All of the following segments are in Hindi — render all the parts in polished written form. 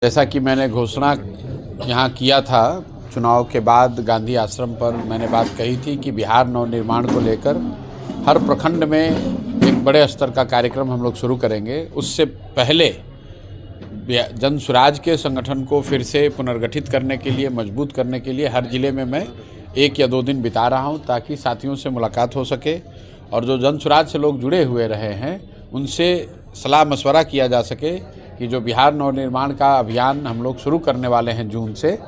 जैसा कि मैंने घोषणा यहाँ किया था चुनाव के बाद गांधी आश्रम पर, मैंने बात कही थी कि बिहार नवनिर्माण को लेकर हर प्रखंड में एक बड़े स्तर का कार्यक्रम हम लोग शुरू करेंगे। उससे पहले जन स्वराज के संगठन को फिर से पुनर्गठित करने के लिए, मजबूत करने के लिए हर ज़िले में मैं 1 या 2 दिन बिता रहा हूँ, ताकि साथियों से मुलाकात हो सके और जो जन स्वराज से लोग जुड़े हुए रहे हैं उनसे सलाह मशवरा किया जा सके कि जो बिहार नवनिर्माण का अभियान हम लोग शुरू करने वाले हैं जून से,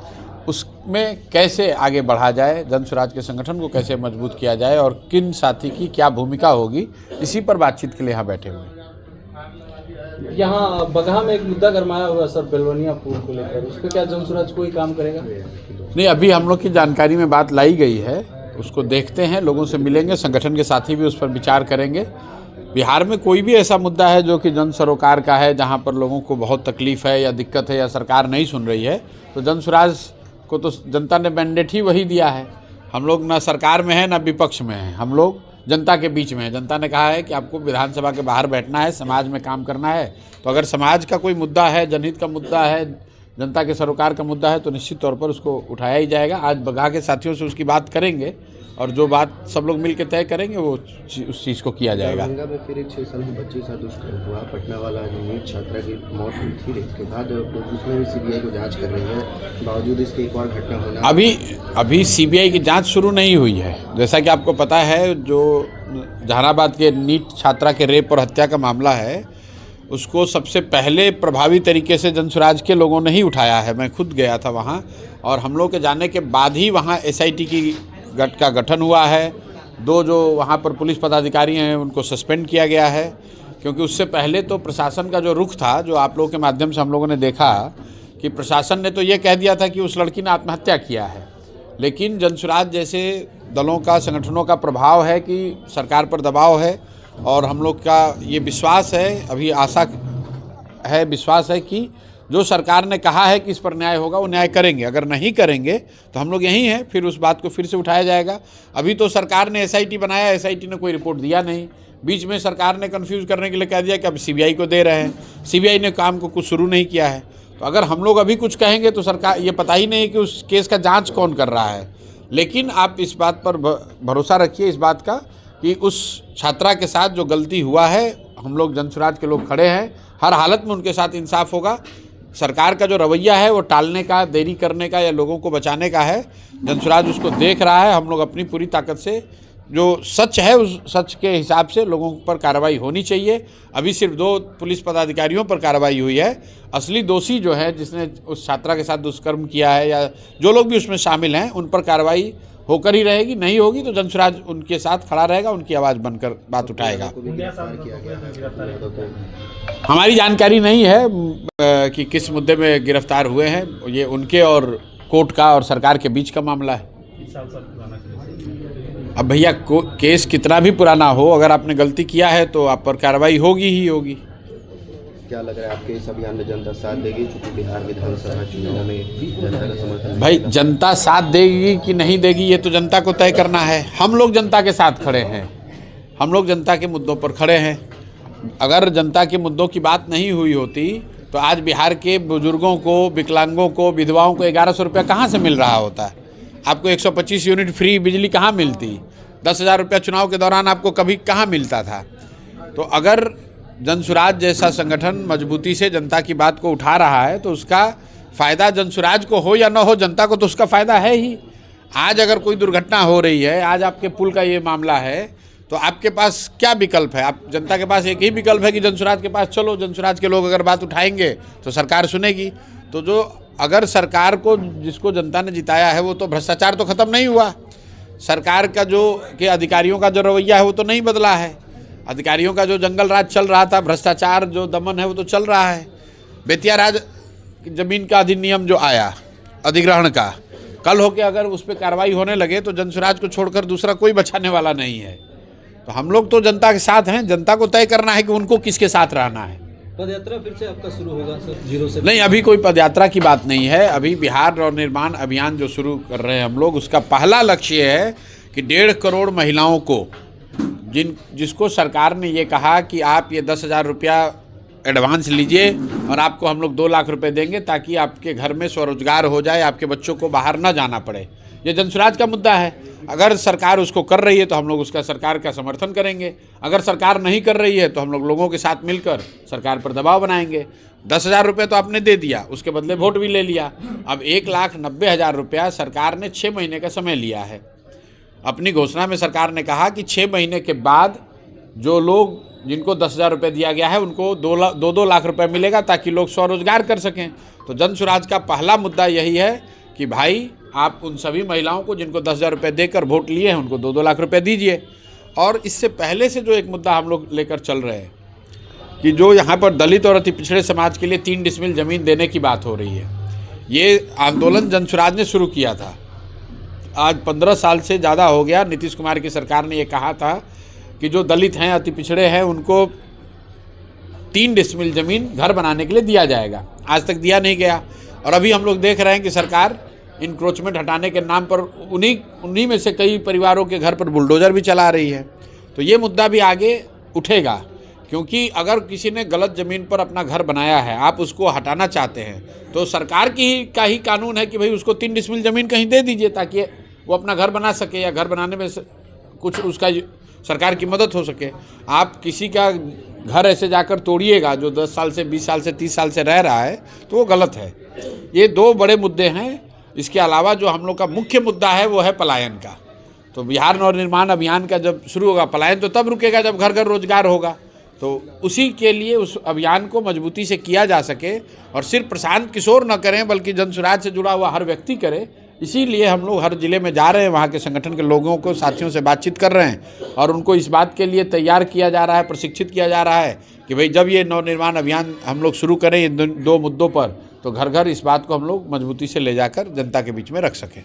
उसमें कैसे आगे बढ़ा जाए, जन स्वराज के संगठन को कैसे मजबूत किया जाए और किन साथी की क्या भूमिका होगी, इसी पर बातचीत के लिए यहाँ बैठे हुए हैं। यहाँ बगहा में एक मुद्दा गरमाया हुआ सर, बेलवनिया पुल को लेकर, उस पर क्या जन स्वराज कोई काम करेगा? नहीं, अभी हम लोग की जानकारी में बात लाई गई है, उसको देखते हैं, लोगों से मिलेंगे, संगठन के साथी भी उस पर विचार करेंगे। बिहार में कोई भी ऐसा मुद्दा है जो कि जन सरोकार का है, जहाँ पर लोगों को बहुत तकलीफ है या दिक्कत है या सरकार नहीं सुन रही है, तो जन स्वराज को तो जनता ने मैंडेट ही वही दिया है। हम लोग ना सरकार में हैं ना विपक्ष में हैं, हम लोग जनता के बीच में हैं। जनता ने कहा है कि आपको विधानसभा के बाहर बैठना है, समाज में काम करना है। तो अगर समाज का कोई मुद्दा है, जनहित का मुद्दा है, जनता के सरोकार का मुद्दा है, तो निश्चित तौर पर उसको उठाया ही जाएगा। आज बगहा के साथियों से उसकी बात करेंगे और जो बात सब लोग मिलकर तय करेंगे वो उस चीज़ को किया जाएगा। दरभंगा में फिर एक 6 साल की बच्ची के साथ दुष्कर्म हुआ, पटना वाला जो नीट छात्रा की मौत हुई थी, इसके बाद उसमें भी सीबीआई को जांच कर रही है, बावजूद इसके एक और घटना होना। अभी सीबीआई की जांच शुरू नहीं हुई है। जैसा कि आपको पता है, जो जहानाबाद के नीट छात्रा के रेप और हत्या का मामला है, उसको सबसे पहले प्रभावी तरीके से जन स्वराज के लोगों ने ही उठाया है। मैं खुद गया था वहाँ, और हम लोग के जाने के बाद ही वहाँ SIT की का गठन हुआ है। 2 जो वहाँ पर पुलिस पदाधिकारी हैं उनको सस्पेंड किया गया है, क्योंकि उससे पहले तो प्रशासन का जो रुख था, जो आप लोगों के माध्यम से हम लोगों ने देखा कि प्रशासन ने तो ये कह दिया था कि उस लड़की ने आत्महत्या किया है, लेकिन जन स्वराज जैसे दलों का, संगठनों का प्रभाव है कि सरकार पर दबाव है, और हम लोग का ये विश्वास है, अभी आशा है, विश्वास है कि जो सरकार ने कहा है कि इस पर न्याय होगा वो न्याय करेंगे। अगर नहीं करेंगे तो हम लोग यहीं हैं, फिर उस बात को फिर से उठाया जाएगा। अभी तो सरकार ने SIT बनाया, SIT ने कोई रिपोर्ट दिया नहीं। बीच में सरकार ने कन्फ्यूज़ करने के लिए कह दिया कि अब CBI को दे रहे हैं। CBI ने काम को कुछ शुरू नहीं किया है। तो अगर हम लोग अभी कुछ कहेंगे तो सरकार, ये पता ही नहीं कि उस केस का जाँच कौन कर रहा है। लेकिन आप इस बात पर भरोसा रखिए, इस बात का कि उस छात्रा के साथ जो गलती हुआ है, हम लोग जन स्वराज के लोग खड़े हैं, हर हालत में उनके साथ इंसाफ होगा। सरकार का जो रवैया है वो टालने का, देरी करने का या लोगों को बचाने का है, जन स्वराज उसको देख रहा है। हम लोग अपनी पूरी ताकत से, जो सच है उस सच के हिसाब से लोगों पर कार्रवाई होनी चाहिए। अभी सिर्फ 2 पुलिस पदाधिकारियों पर कार्रवाई हुई है। असली दोषी जो है, जिसने उस छात्रा के साथ दुष्कर्म किया है या जो लोग भी उसमें शामिल हैं, उन पर कार्रवाई होकर ही रहेगी। नहीं होगी तो जन स्वराज उनके साथ खड़ा रहेगा, उनकी आवाज़ बनकर बात उठाएगा। हमारी जानकारी नहीं है कि किस मुद्दे में गिरफ्तार हुए हैं, ये उनके और कोर्ट का और सरकार के बीच का मामला है। अब भैया केस कितना भी पुराना हो, अगर आपने गलती किया है तो आप पर कार्रवाई होगी ही होगी। क्या लग रहा है आपके इस अभियान में जनता साथ देगी, क्योंकि बिहार विधानसभा चुनाव में जनता का समर्थन? भाई, जनता साथ देगी कि नहीं देगी ये तो जनता को तय करना है। हम लोग जनता के साथ खड़े हैं, हम लोग जनता के मुद्दों पर खड़े हैं। अगर जनता के मुद्दों की बात नहीं हुई होती तो आज बिहार के बुजुर्गों को, विकलांगों को, विधवाओं को 1100 रुपया कहाँ से मिल रहा होता? आपको 125 यूनिट फ्री बिजली कहाँ मिलती? 10,000 रुपया चुनाव के दौरान आपको कभी कहाँ मिलता था? तो अगर जन स्वराज जैसा संगठन मजबूती से जनता की बात को उठा रहा है तो उसका फ़ायदा जन स्वराज को हो या ना हो, जनता को तो उसका फ़ायदा है ही। आज अगर कोई दुर्घटना हो रही है, आज आपके पुल का ये मामला है, तो आपके पास क्या विकल्प है? आप जनता के पास एक ही विकल्प है कि जन स्वराज के पास चलो। जन स्वराज के लोग अगर बात उठाएंगे तो सरकार सुनेगी। तो जो अगर सरकार को, जिसको जनता ने जिताया है, वो तो भ्रष्टाचार तो ख़त्म नहीं हुआ। सरकार का जो के अधिकारियों का जो रवैया है वो तो नहीं बदला है। अधिकारियों का जो जंगल राज चल रहा था, भ्रष्टाचार जो दमन है वो तो चल रहा है। बेतिया राज जमीन का अधिनियम जो आया, अधिग्रहण का, कल होके अगर उस पर कार्रवाई होने लगे तो जन स्वराज को छोड़कर दूसरा कोई बचाने वाला नहीं है। तो हम लोग तो जनता के साथ हैं, जनता को तय करना है कि उनको किसके साथ रहना है। पदयात्रा फिर से आपका शुरू होगा सर, 0 से? नहीं, अभी कोई पदयात्रा की बात नहीं है। अभी बिहार नवनिर्माण अभियान जो शुरू कर रहे हैं हम लोग, उसका पहला लक्ष्य है कि 1.5 करोड़ महिलाओं को, जिसको सरकार ने ये कहा कि आप ये 10,000 रुपया एडवांस लीजिए और आपको हम लोग 2 लाख रुपए देंगे ताकि आपके घर में स्वरोजगार हो जाए, आपके बच्चों को बाहर ना जाना पड़े। ये जनसुराज का मुद्दा है। अगर सरकार उसको कर रही है तो हम लोग उसका सरकार का समर्थन करेंगे, अगर सरकार नहीं कर रही है तो हम लोग लोगों के साथ मिलकर सरकार पर दबाव बनाएंगे। 10,000 रुपये तो आपने दे दिया, उसके बदले वोट भी ले लिया। अब 1,90,000 रुपया सरकार ने 6 महीने का समय लिया है। अपनी घोषणा में सरकार ने कहा कि 6 महीने के बाद जो लोग जिनको 10,000 रुपये दिया गया है उनको 2 लाख रुपए मिलेगा ताकि लोग स्वरोजगार कर सकें। तो जनसुराज का पहला मुद्दा यही है कि भाई आप उन सभी महिलाओं को जिनको 10,000 रुपये देकर वोट लिए हैं उनको 2 लाख रुपए दीजिए। और इससे पहले से जो एक मुद्दा हम लोग लेकर चल रहे हैं कि जो यहाँ पर दलित और अति पिछड़े समाज के लिए 3 डिसमिल ज़मीन देने की बात हो रही है, ये आंदोलन जनसुराज ने शुरू किया था। आज 15 साल से ज़्यादा हो गया। नीतीश कुमार की सरकार ने ये कहा था कि जो दलित हैं, अति पिछड़े हैं, उनको 3 डिसमिल ज़मीन घर बनाने के लिए दिया जाएगा। आज तक दिया नहीं गया और अभी हम लोग देख रहे हैं कि सरकार इंक्रोचमेंट हटाने के नाम पर उन्हीं में से कई परिवारों के घर पर बुलडोज़र भी चला रही है। तो ये मुद्दा भी आगे उठेगा, क्योंकि अगर किसी ने गलत ज़मीन पर अपना घर बनाया है, आप उसको हटाना चाहते हैं तो सरकार का ही कानून है कि भाई उसको 3 डिसमिल ज़मीन कहीं दे दीजिए ताकि वो अपना घर बना सके या घर बनाने में कुछ उसका सरकार की मदद हो सके। आप किसी का घर ऐसे जाकर तोड़िएगा जो 10 साल से 20 साल से 30 साल से रह रहा है, तो वो गलत है। ये 2 बड़े मुद्दे हैं। इसके अलावा जो हम लोग का मुख्य मुद्दा है वो है पलायन का। तो बिहार नवनिर्माण अभियान का जब शुरू होगा, पलायन तो तब रुकेगा जब घर घर रोजगार होगा। तो उसी के लिए उस अभियान को मजबूती से किया जा सके और सिर्फ प्रशांत किशोर न करें बल्कि जनसुराज से जुड़ा हुआ हर व्यक्ति करे। इसीलिए हम लोग हर जिले में जा रहे हैं, वहाँ के संगठन के लोगों को, साथियों से बातचीत कर रहे हैं और उनको इस बात के लिए तैयार किया जा रहा है, प्रशिक्षित किया जा रहा है कि भाई जब ये नवनिर्माण अभियान हम लोग शुरू करें इन 2 मुद्दों पर, तो घर घर इस बात को हम लोग मजबूती से ले जाकर जनता के बीच में रख सकें।